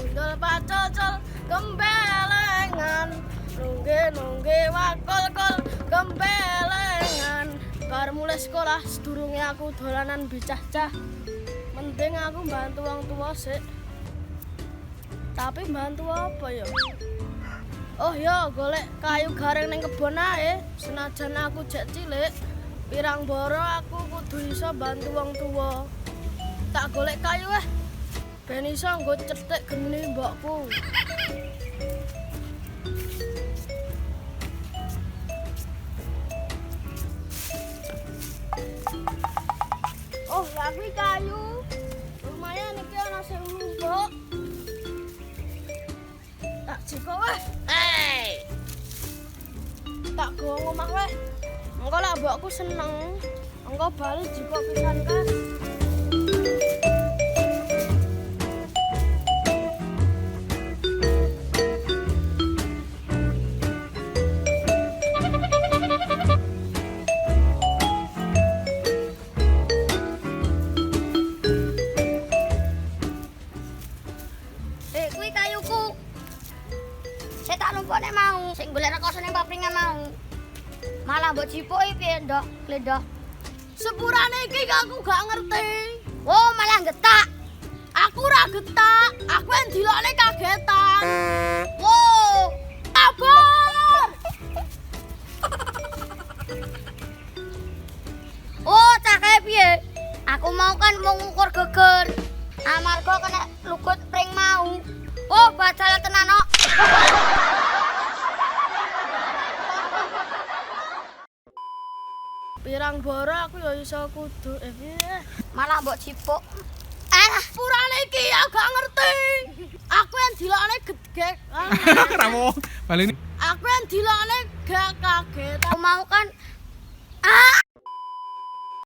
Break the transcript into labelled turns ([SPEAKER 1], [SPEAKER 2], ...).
[SPEAKER 1] Sundul pacocol gembelengan, nungge wakol-kol gembelengan. Bar mulai sekolah sedurunge aku dolanan bicah-cah. Mending aku bantu wong tua sik. Tapi bantu apa ya? Oh ya, golek kayu garing ning kebon ae. Senajan aku jek cilik, pirang boro aku kudu iso bantu wong tua. Tak golek kayu ben iso nggo cetik geni mbokku. Oh, lagi kayu. Lumayan iki ana sing numpuk. Tak jiko Hey. Tak go ngomah weh. Engko lak mbokku seneng. Engko bali jiko pisan kan.
[SPEAKER 2] Kuwi kayuku. Saya tak numpuk nek mau, sing golek rekoso ning papringan mau. Malah mbok jipuki piye, Ndok? Glendok.
[SPEAKER 1] Sepurane iki aku gak ngerti.
[SPEAKER 2] Oh, malah getak.
[SPEAKER 1] Aku ora getak, aku yang dilokne kagetan.
[SPEAKER 2] Wow,
[SPEAKER 1] Kabar.
[SPEAKER 2] oh cah kae piye? Aku mau kan mau ngukur geger. Amarga kena lukut pring mau. Oh, bajal tenan kok.
[SPEAKER 1] Pirang boro aku ya iso kudu piye?
[SPEAKER 2] Malah mbok jipuk.
[SPEAKER 1] Sepurane iki aku gak ngerti. Aku yang dilokne gedhek.
[SPEAKER 3] Ramu, balik ini.
[SPEAKER 1] Aku yang dilokne gak kaget.
[SPEAKER 2] Aku mau kan